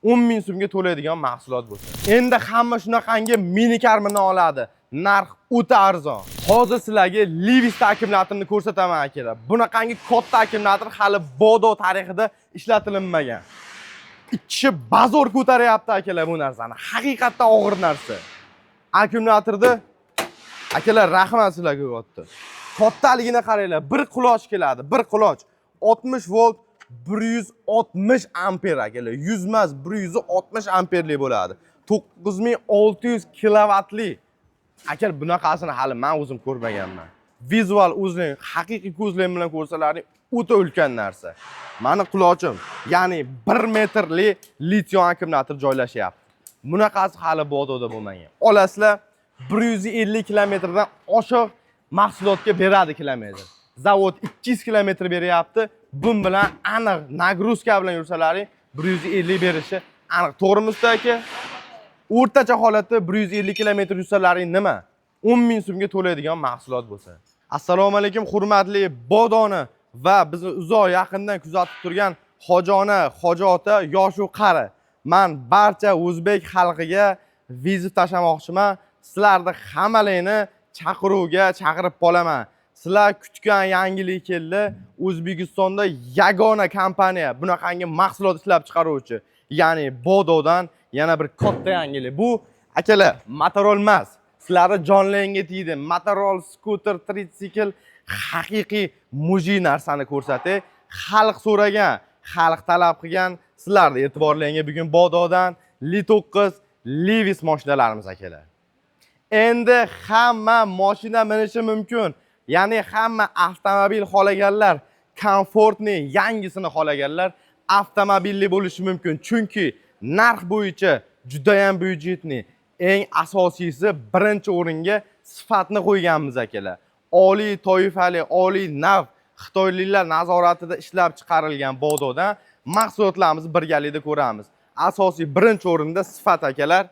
10 ming so'mga to'laydigan mahsulot bo'lsa. Endi hamma shunaqangi mini karmini oladi. Narx o'ta arzon. Hozir sizlarga Levis akkumulyatorni ko'rsataman akalar. Bunaqangi katta akkumulyator hali Bodo tarixida ishlatilmagan. Kishi bazor ko'taryapti akalar bu narsani. Haqiqatda og'ir narsa. Akkumulyatorda akalar rahmat sizlarga o'tdi. Kattaligini qaranglar. Bir quloch keladi. Bir quloch 60 volt 160 amper akalar. 100 emas, 160 amperlik bo'ladi. 9600 kilovatli. Akar bunaqasini hali men o'zim ko'rmaganman. Vizual o'zing, haqiqiy ko'zlarim bilan ko'rsalaring o'ta ulkan narsa. Meni qulochim, ya'ni 1 metrli litium akkumulyator joylashyapti. Bunaqasi hali Bododa bo'lmagan. Olasizlar 150 kilometrdan oshiq mahsulotga beradi kilometr. Zavod 200 kilometr beryapti. Bun bilan aniq nagruzka bilan yursalaring 150 berishi aniq. To'g'rimi usta aka? O'rtacha holatda 150 kilometr yursalaring nima? 10 ming so'mga to'laydigan mahsulot bo'lsa. Assalomu alaykum hurmatli Bodoni va bizni uzoq yaqindan kuzatib turgan hojona, hojota, yoshu qari. Men barcha o'zbek xalqiga vizit tashlamoqchiman. Sizlarni hammalarini chaqiruvga chaqirib qolaman. Sizlar kutgan yangilik keldi. O'zbekistonda yagona kompaniya bunaqangi mahsulot ishlab chiqaruvchi, ya'ni Bododan yana bir katta yangilik. Bu akalar Motorola emas. Sizlarni jonlaringga tegdi. Motorola skuter, tritsikl haqiqiy muji narsani ko'rsatdi. Xalq so'ragan, xalq talab qilgan sizlarni e'tiborlaringga bugun Bododan Li9 Levis mashinalarimiz akalar. Endi hamma mashina minishi mumkin. Ya'ni hamma avtomobil xohlaganlar, komfortni, yangisini xohlaganlar avtomobilli bo'lishi mumkin. Chunki narx bo'yicha juda ham byudjetni, eng asosiysi birinchi o'ringa sifatni qo'yganmiz akalar. Oliy toifali, oliy nav xitoyliklar nazoratida ishlab chiqarilgan Bododan mahsulotlarimizni birgalikda ko'ramiz. Asosiy birinchi o'rinda sifat akalar.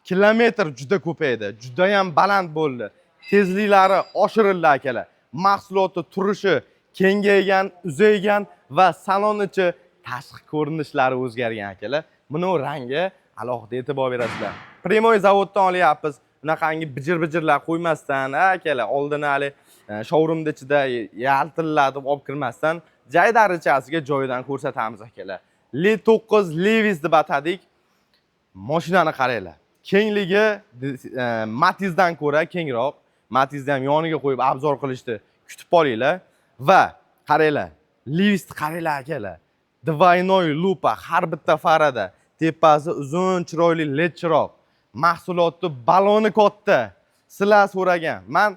Kilometr juda ko'paydi, juda ham baland bo'ldi. Tezliklari oshirildi akalar. Mahsulotning turishi kengaygan, uzaygan va salon ichi tashqi ko'rinishlari o'zgargan akalar. Buni rangi alohida e'tibor berasizlar. Primoy zavoddan olyapmiz. Bunaqangi bijir-bijirlar qo'ymasdan, akalar, oldin hali showroomda ichida yaltillatib olib kirmasdan joy darajasiga joyidan ko'rsatamiz akalar. Li9 Levis deb atadik. Mashinani qaranglar. Kengligi Matizdan ko'ra kengroq. Matizni ham yoniga qo'yib obzor qilishni kutib olinglar va qaranglar. Levisni qaranglar akalar. Двойной lupa har bitta farada, tepasi uzun chiroyli led chiroq. Mahsulotni baloni katta. Sizlar so'ragan. Men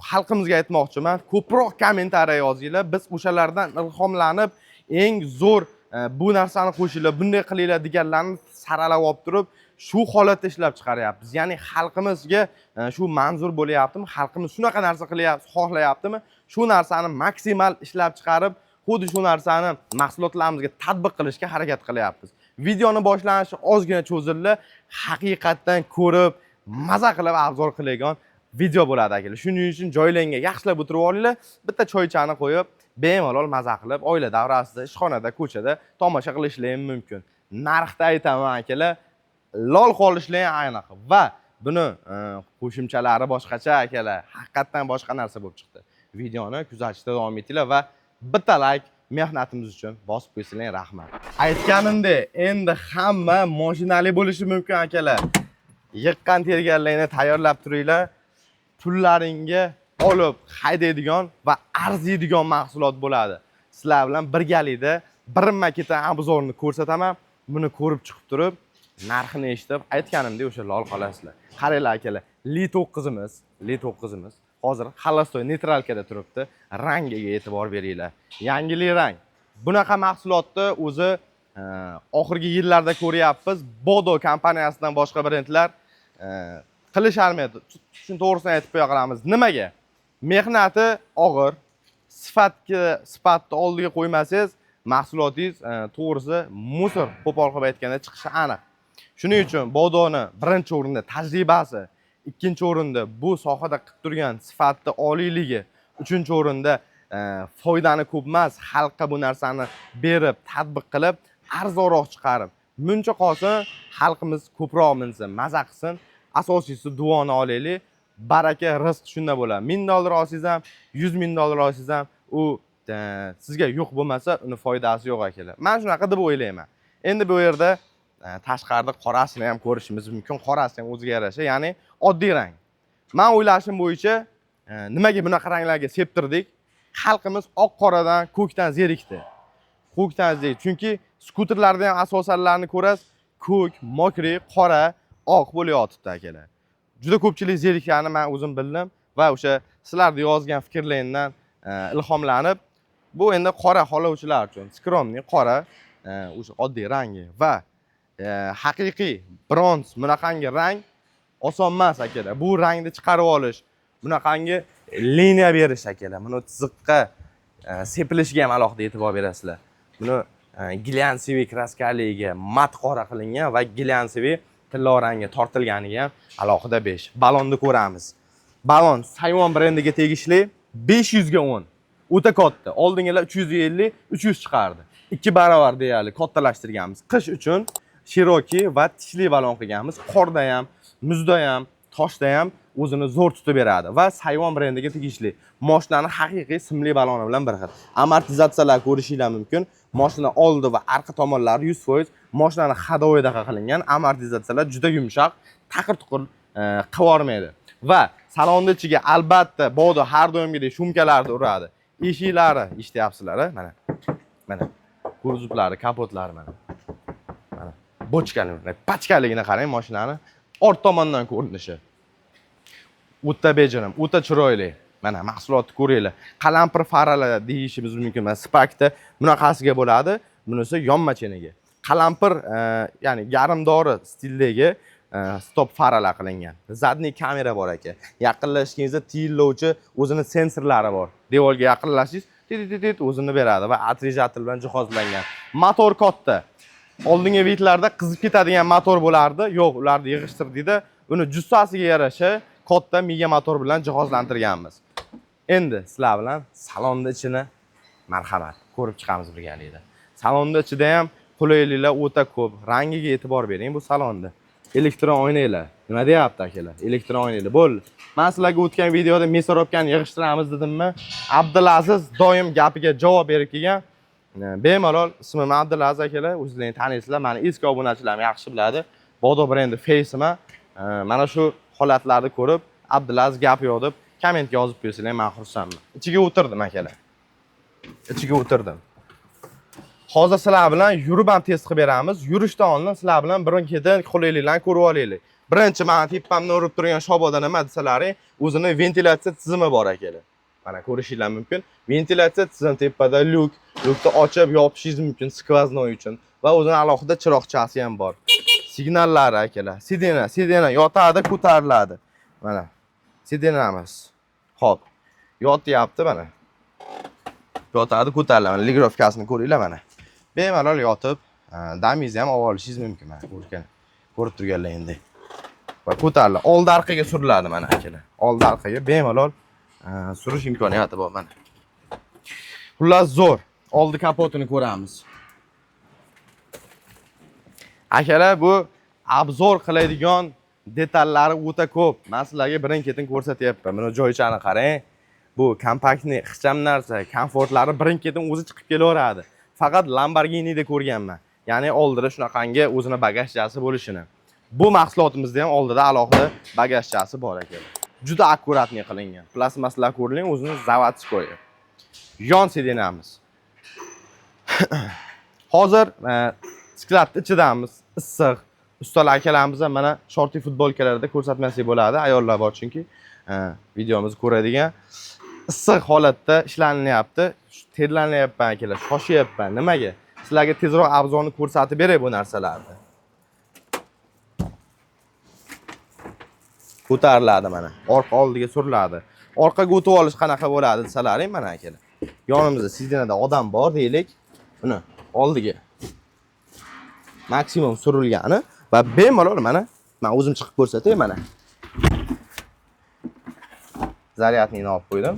xalqimizga aytmoqchiman, ko'proq kommentariy yozinglar. Biz o'shalardan ilhomlanib, eng zo'r bu narsani qo'shinglar, bunday qilinglar deganlarni saralab olib turib, shu holatda ishlab chiqaryapmiz. Ya'ni xalqimizga shu manzur bo'layaptimi? Xalqimiz shunaqa narsa qilyapti, xohlayaptimi? Shu narsani maksimal ishlab chiqarib, xuddi shu narsani mahsulotlarimizga tatbiq qilishga harakat qilyapmiz. Videoni boshlanishi ozgina cho'zildi. Haqiqatdan ko'rib, maza qilib obzor qiladigan video bo'ladi akalar. Shuning uchun joylaringga yaxshilab o'tirib olinglar, bitta choychani qo'yib, bemalol maza qilib, oila davrasida, ishxonada, ko'chada tomosha qilishlaring mumkin. Narxda aytaman akalar, lol qolishlar aniq va buni qo'shimchalari boshqacha akalar. Haqiqatan boshqa narsa bo'lib chiqdi. Videoni kuzatishda davom etinglar va bitta like mehnatimiz uchun bosib qo'ysanglar rahmat. Aytganimdek, endi hamma mashinali bo'lishi mumkin akalar. Yiqqan terganlarni tayyorlab turinglar. Pullaringga olib haydaydigan va arziydigan mahsulot bo'ladi. Sizlar bilan birgalikda birinma-ketin obzorni ko'rsataman. Buni ko'rib chiqib turib, narxini eshitib, aytganimdek o'sha lol qolasizlar. Qaranglar akalar, Li9'imiz hozir xalostoy neytralkada turibdi. Rangiga e'tibor beringlar. Yangilik rang. Bunaqa mahsulotni o'zi oxirgi yillarda ko'ryapmiz. Bodo kompaniyasidan boshqa brendlar qilisharmaydi. Shuni to'g'risini aytib qo'ya qolamiz. Nimaga? Mehnati og'ir, sifatni oldiga qo'ymasangiz, mahsulotingiz to'g'risi musor, qo'pol qilib aytganda chiqishi aniq. Shuning uchun Bodoni birinchi o'rinda tajribasi, ikkinchi o'rinda bu sohada qilib turgan sifatni oliyligi, uchinchi o'rinda foydani ko'p emas, xalqqa bu narsani berib, tatbiq qilib, arzonroq chiqarib, muncha qolsin, xalqimiz ko'proq minsin, maza qilsin. Asosiysi duoni olaylik. Baraka, rizq shunda bo'ladi. $1000 olsangiz ham, $100,000 olsangiz ham u sizga yo'q bo'lmasa, uni foydasi yo'q akalar. Men shunaqa deb o'ylayman. Endi bu yerda tashqarida qorasini ham ko'rishimiz mumkin. Qorasi ham o'ziga yarasha, ya'ni oddiy rang. Men o'ylashim bo'yicha nimaga bunaqa ranglarga septirdik? Xalqimiz oq qoradan, ko'kdan zerikdi. Ko'kdan zerikdi. Chunki skuterlarda ham asosanlarni ko'rasiz, ko'k, mokri, qora, oq bo'layotibdi akalar. Juda ko'pchilik zerikani men o'zim bildim va o'sha sizlarning yozgan fikrlaringizdan ilhomlanib, bu endi qora xohlovchilar uchun skromniy qora o'sha oddiy rangi va haqiqiy bronz bunaqangi rang oson emas akalar. Bu rangni chiqarib olish, bunaqangi liniya berish akalar. Buni chiziqqa sepilishiga ham alohida e'tibor berasizlar. Buni glyansiviy kraskaligiga mat qora qilingan va glyansiviy tilla rangga tortilganiga ham alohida 5. Balonni ko'ramiz. Balon Sayvon brendiga tegishli 500 ga 10. O'ta katta. Oldingilar 350, 300 chiqardi. 2 barobar deyarli kattalashtirganmiz. Qish uchun Cherokee va tishli balon qilganmiz. Qorda ham, muzda ham, toshda ham o'zini zo'r tutib beradi va Sayvon brendiga tegishli. Mashinaning haqiqiy simli baloni bilan bir xil. Amortizatsiyalar ko'rishingiz mumkin. Mashina oldi va orqa tomonlari 100%. Mashinaning hadoyidaqa qilingan. Amortizatsiyalar juda yumshoq, taqir-tuqir qivormaydi. Va salonning ichiga albatta bodo har doimgidek shumkalarni uradi. Eshiklari eshityapsizlar, mana. Mana. Kuzovlari, kapotlari mana. Mana. Bochkaligini, pachkaligini qarang mashinani. Ort tomondan ko'rinishi. O'ta bejirim, o'ta chiroyli. Mana mahsulotni ko'ringlar. Qalampir faralar deyishimiz mumkin. Mana Sparkda bunaqasiga bo'ladi. Bunisi yonmachiniga. Qalampir, ya'ni yarimdori stildagi stop faralar qilingan. Zadniy kamera bor ekan. Yaqinlashganingizda tiyillovchi o'zini sensorlari bor. Devorga yaqinlashingiz, tit o'zini beradi va attrijator bilan jihozlangan. Motor katta. Oldingi vitlarda qizib ketadigan motor bo'lardi. Yo'q, ularni yig'ishtirdikda, uni jussasiga yarasha katta miga motor bilan jihozlantirganmiz. Endi sizlar bilan salonning ichini marhamat ko'rib chiqamiz birgalikda. Salonning ichida ham qulayliklar o'ta ko'p. Rangiga e'tibor bering bu salonni. Elektron oynalar. Nima deyapti akalar? Elektron oynalar. Bo'ldi. Men sizlarga o'tgan videoda mesorobkani yig'ishtiramiz dedimmi? Abdulaziz doim gapiga javob berib kelgan. Bemalol ismim Abdulaziz akalar. O'zingizlarni taniysizlar. Meni eski obunachilarim yaxshi biladi. Bodo brendi face'ima. Mana shu holatlarni ko'rib, Abdulaziz gap yo'q deb kommentga yozib qo'ysanglar, men xursandman. Ichiga o'tirdim akalar. Ichiga o'tirdim. Hozir sizlar bilan yurib ham test qilib beramiz. Yurishdan oldin sizlar bilan birin-ketin qulayliklarni ko'rib olaylik. Birinchi men tepamda urib turgan shoboda nima desalaring, o'zini ventilyatsiya tizimi bor akalar. Mana ko'rishingiz mumkin. Ventilyatsiya tizimi tepada lukni ochib yopishingiz mumkin skvoznoy uchun va o'zini alohida chiroqchasi ham bor. Signallari akalar. Sidena yotadi, ko'tariladi. Mana. Sidenamiz. Xo'p. Yotyapti mana. Yotadi, ko'tariladi. Mana ligrovkasini ko'ringlar mana. Bemalol yotib, damingizni ham olib olishingiz mumkin mana. Ko'rib turganlar endi. Va ko'tariladi. Old orqaga suriladi mana akalar. Old orqaga bemalol surish imkoniyati bor mana. Xullas zo'r. Oldi kapotini ko'ramiz. Akalar, bu obzor qiladigan detallari o'ta ko'p. Men sizlarga birin-ketin ko'rsatyapman. Buni joychani qarang. Bu kompaktniy, ixcham narsa, komfortlari birin-ketin o'zi chiqib kelaveradi. Faqat Lamborghini'da ko'rganman. Ya'ni oldida shunaqangi o'zini bagajchasi bo'lishini. Bu mahsulotimizda ham oldida alohida bagajchasi bor ekan. Juda akkuratniy qilingan. Plastmaslar ko'riling, o'zini zavodskoy. Yon sidenamiz. Hozir skladning ichidamiz. Issiq. Ustalar akalarimiz ham mana shorti futbolkalarda ko'rsatmasak bo'ladi. Ayollar bor chunki videomizni ko'radigan. Issiq holatda ishlanilyapti. Terlanyapman akalar, shoshyapman. Nimaga? Sizlarga tezroq obzorni ko'rsatib beray bu narsalarni. Ko'tariladi mana. Orqa oldiga suriladi. Orqaga o'tib olish qanaqa bo'ladi desalaring mana akalar. Yonimizda sidenada odam bor deylik. Buni oldiga maksimum surilgani va bemalol mana men o'zim chiqib ko'rsatay mana. Zaryadni olib qo'ydim.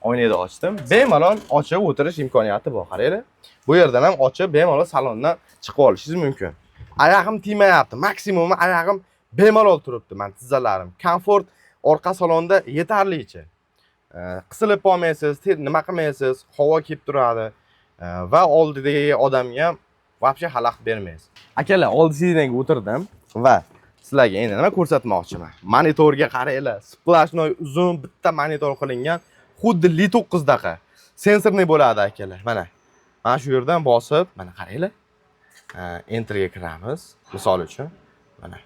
Oynani ochdim. Bemalol ochib o'tirish imkoniyati bor. Qaranglar. Bu yerdan ham ochib bemalol salondan chiqib olishingiz mumkin. Oyog'im tegmayapti. Maksimumi oyog'im bemalol turibdi. Men tizzalarim. Komfort orqa salonda yetarlicha. Qisilib qolmaysiz, nima qilmaysiz, havo kelib turadi va oldidagi odamga ham вообще xalaqit bermaysiz. Akalar, oldi sidinaga o'tirdim va sizlarga endi nima ko'rsatmoqchiman. Monitorga qaranglar. Splashnoy uzun bitta monitor qilingan, xuddi Li9 daqa. Sensorli bo'ladi akalar. Mana shu yerdan bosib, mana qaranglar. Enterga kiramiz. Misol uchun, mana.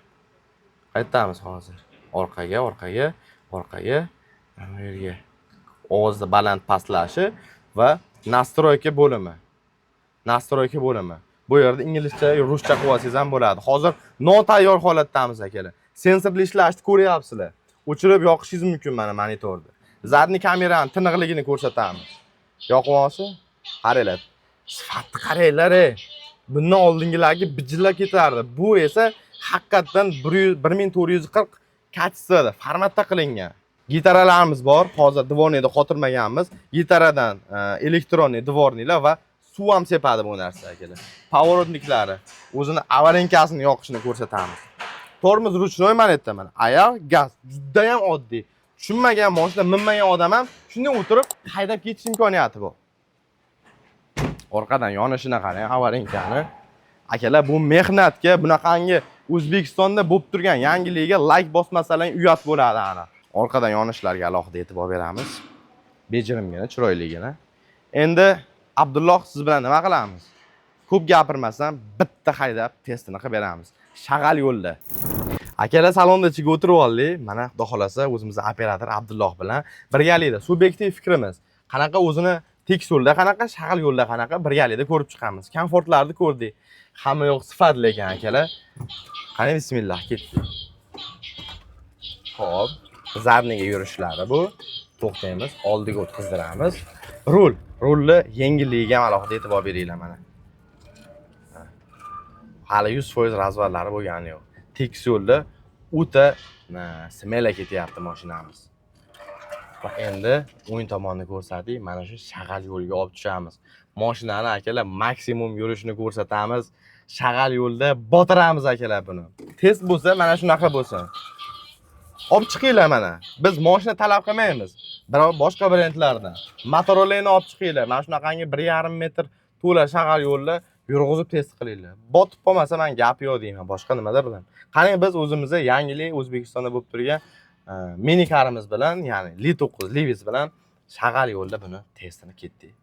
Qaytamiz hozir. Orqaga, mana bu yerga. Ovozni baland pastlashi va настройка bo'limi. Bu yerda inglizcha, ruscha qilib olsangiz ham bo'ladi. Hozir notayyor holatdamiz akalar. Sensorli ishlashni ko'ryapsizlar. O'chirib yoqishingiz mumkin mana monitorni. Zadniy kamerani tiniqligini ko'rsatamiz. Yoqib olsa, qaranglar. Sifatni qaranglar. Bundan oldingilarga bijillab ketardi. Bu esa haqiqatan 1440 kачествоda formatda qilingan. Gitaralarimiz bor. Hozir dvorniyda qotirmaganmiz. Gitaradan elektronniy dvorniylar va suv ham sepadi bu narsa akalar. Pavorotniklari o'zini avarinkasini yoqishini ko'rsatamiz. Tormoz ruchnoy manetda mana. Oyoq gaz. Juda ham oddiy. Tushunmagan mashina minmagan odam ham shunday o'tirib haydab ketish imkoniyati bor. Orqadan yonishini qarang, avarinkani. Akalar, bu mehnatga, bunaqangi O'zbekistonda bo'lib turgan yangilikga like bosmasalang uyat bo'ladi ana. Orqadan yonishlarga alohida e'tibor beramiz. Bejirimgina, chiroyligina. Endi Abdulloh siz bilan nima qilamiz? Ko'p gapirmasdan bitta haydab testini qilib beramiz. Shag'al yo'lda. Akalar, salonda ichiga o'tirib oldik. Mana xudo xolasa o'zimizning operator Abdulloh bilan birgalikda subyektiv fikrimiz. Qanaqa o'zini tekis yo'lda qanaqa, shag'al yo'lda qanaqa birgalikda ko'rib chiqamiz. Komfortlarni ko'rdik. Hamma yo'q sifatli ekan akalar. Qani bismillah ketdik. Xo'p, zadniga yurishlari bu. To'xtaymiz, oldiga o'tkazdiramiz. Rulni yengilligiga alohida e'tibor beringlar mana. Hali 100% razvarlari bo'lgani yo'q. Tekis yo'lda o'ta smela ketyapti mashinamiz. Va endi o'ng tomonni ko'rsating, mana shu shag'al yo'lga olib tushamiz. Mashinani akalar maksimum yurishini ko'rsatamiz. Shag'al yo'lda botiramiz akalar buni. Test bo'lsa, mana shunaqa bo'lsin. Olib chiqinglar mana. Biz mashina talab qilmaymiz. Biror boshqa brendlardan. Motorolani olib chiqinglar. Mana shunaqangi 1,5 metr to'la shag'al yo'lda yurg'izib test qilinglar. Botib qolmasa men gap yo'q deyman, boshqa nimadir bilan. Qani biz o'zimizga yangilik O'zbekistonda bo'lib turgan mini karimiz bilan, ya'ni Li9, Livis bilan shag'al yo'lda buni testini ketdik.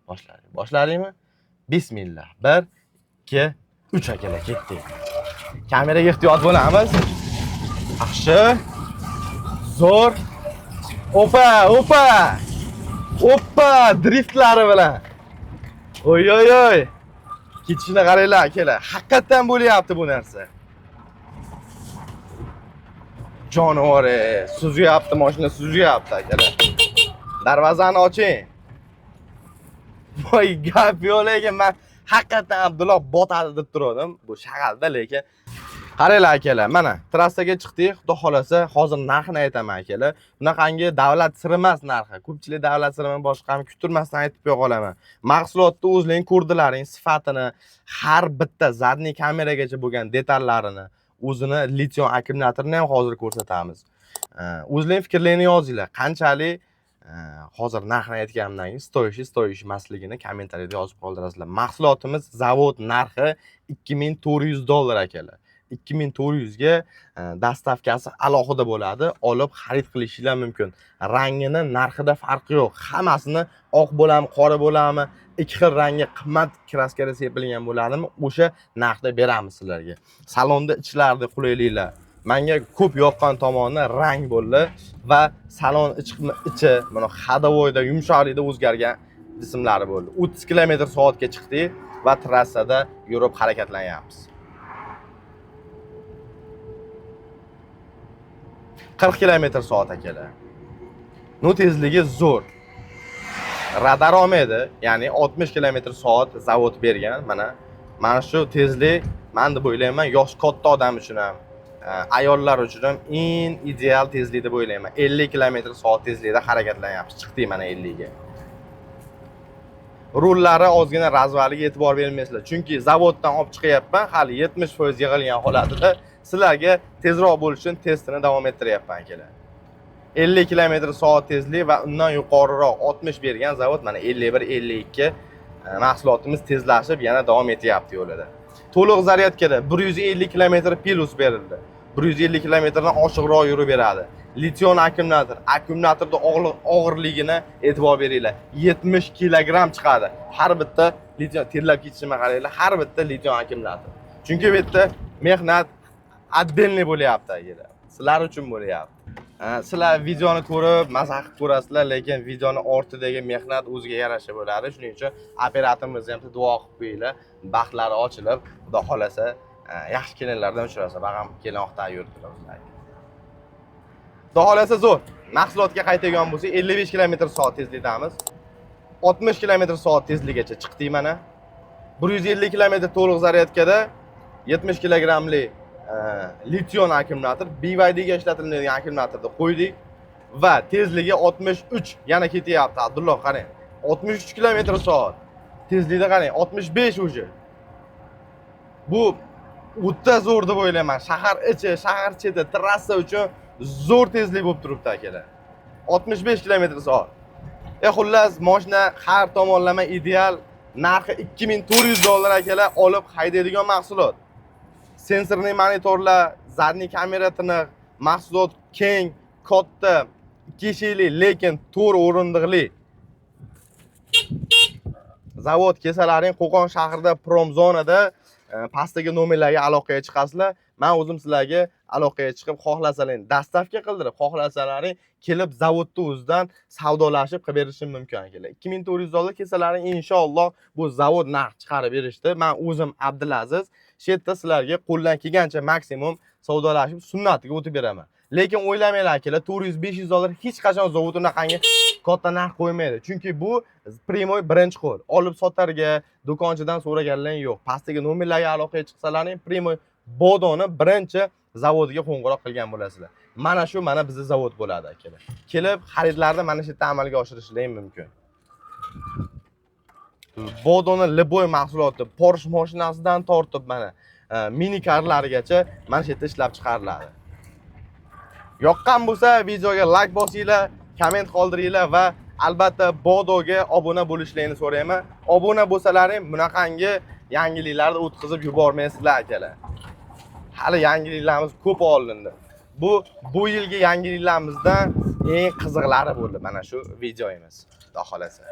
Boshladingmi? Bismillah. 1, 2, 3 akalar ketdik. Kameraga ehtiyot bo'lamiz. Yaxshi. Zo'r. Opa, driftlari bilan. Oy. Ketishini qaranglar akalar. Haqiqatan bo'lyapti bu narsa. Jonivor, suzyapti, mashina suzyapti akalar. Darvozani oching. Voy, gap yo'q lekin men haqiqatan Abdulloh botadi deb turdim. Bu shag'alda lekin qaranglar akalar, mana trassaga chiqdik. Xudo xolasa, hozir narxini aytaman akalar. Bunaqangi davlat siri emas narxi. Ko'pchilik davlat sirini boshqami kutilmasdan aytib qo'ya qolaman. Mahsulotni o'zlaring ko'rdilaring, sifatini, har bitta zadniy kameragacha bo'lgan detallarini, o'zini litium akkumulyatorni ham hozir ko'rsatamiz. O'zlaring fikrlaringizni yozinglar. Qanchalik hozir narxini aytganimdan keyin stoyish emasligini kommentariyada yozib qoldirasizlar. Mahsulotimiz zavod narxi $2400 akalar. 2400 ga dastavkasi alohida bo'ladi. Olib xarid qilishingiz mumkin. Rangini, narxida farqi yo'q. Hammasini oq bo'lami, qora bo'lami, ikki xil rangga qimmat kraskada sepilgan bo'ladimi? O'sha narxda beramiz sizlarga. Salonda ichlarida qulayliklar. Menga ko'p yoqqan tomoni rang bo'ldi va salon ichi mana xadavoyda yumshoqlikda o'zgargan jismlari bo'ldi. 30 km/soatga chiqdik va trassada yurib harakatlanyapmiz. 40 km/soat akalar. Tezligi zo'r. Radar olmaydi, ya'ni 60 km/soat zavod bergan. Mana shu tezlik men deb o'ylayman, yosh katta odam uchun ham, ayollar uchun ham eng ideal tezlik deb o'ylayman. 50 km/soat tezlikda harakatlanyapmiz. Chiqdik mana 50 ga. rullari ozgina razvaliga e'tibor bermaysizlar. Chunki zavoddan olib chiqyapman, hali 70% yig'ilgan holatida sizlarga tezroq bo'lish uchun testini davom ettiryapman akalar. 50 km/soat tezlik va undan yuqoriroq 60 bergan zavod mana 51-52 mahsulotimiz tezlashib yana davom etyapti yo'lida. To'liq zaryadkada 150 km plus berildi. 150 km dan oshiqroq yurib beradi. Lition akkumulyator, akkumulyatorda og'irligini e'tibor beringlar. 70 kg chiqadi. Har bitta lition terlab ketishini qaranglar, har bitta lition akkumulyator. Chunki bu yerda mehnat отдельный bo'lyapti akalar. Sizlar uchun bo'lyapti. Sizlar videoni ko'rib, maza qilib ko'rasizlar, lekin videoni ortidagi mehnat o'ziga yarasha bo'ladi. Shuning uchun operatorimizni ham duo qilib qo'yinglar. Baxtlari ochilib, xudo xolasa, yaxshi kelinlardan uchrasa, bag'am kelin oqta yuribdilar o'zlari. Xudo xolasa zo'r. Mahsulotga qaytadigan bo'lsak, 55 km/soat tezlikdamiz. 60 km/soat tezlikgacha chiqdik mana. 150 km to'liq zaryadkada 70 kglik lition akkumulyator BYD ga ishlatiladigan akkumulyatorda qo'ydik va tezligi 63 yana ketyapti. Abdulloh qarang. 63 km/soat. Tezlikda qarang, 65 уже. Bu o'ta zo'r deb o'ylayman. Shahar ichi, shahar cheti, trassa uchun zo'r tezlik bo'lib turibdi akalar. 65 km/soat. Xullas, mashina har tomonlama ideal. Narxi $2400 akalar, olib haydaydigan mahsulot. Sensorli monitorlar, zadniy kamera tiniq, mahsulot keng, katta, 2 eshikli, lekin 4 o'rindiqli. Zavod kesalaring Qo'qon shahrida Promzonada pastdagi nomerlarga aloqaga chiqasizlar. Men o'zim sizlarga aloqaga chiqib, xohlasalaring dastavka qildirib, xohlasalaring kelib zavodda o'zidan savdolashib qilib berishim mumkin akalar. $2400 kesalaring inshaalloh bu zavod narx chiqarib berishdi. Men o'zim Abdulaziz shu yerda sizlarga qo'ldan kelgancha maksimum savdolashib sunnatiga o'tib beraman. Lekin o'ylamanglar akalar, $400-500 hech qachon zavod unaqangi katta narx qo'ymaydi. Chunki bu primoy birinchi qo'l. Olib sotarga, do'konchidan so'raganlar yo'q. Pastdagi nomerlarga aloqaga chiqsalaring, primoy bodoni birinchi zavodiga qo'ng'iroq qilgan bo'lasizlar. Mana shu bizning zavod bo'ladi akalar. Kelib xaridlarni mana shu yerda amalga oshirishingiz mumkin. Bodoni Liboy mahsuloti Porsche mashinasidan tortib mana mini karlargacha mana shu yerda ishlab chiqariladi. Yoqqan bo'lsa videoga like bosinglar, komment qoldiringlar va albatta Bodoga obuna bo'lishlarini so'rayman. Obuna bo'lsalaring bunaqangi yangiliklarni o'tkazib yubormaysizlar akalar. Hali yangiliklarimiz ko'p olindi. Bu yilgi yangiliklarimizdan eng qiziqlari bo'ldi mana shu videomiz. Xudo xolasa.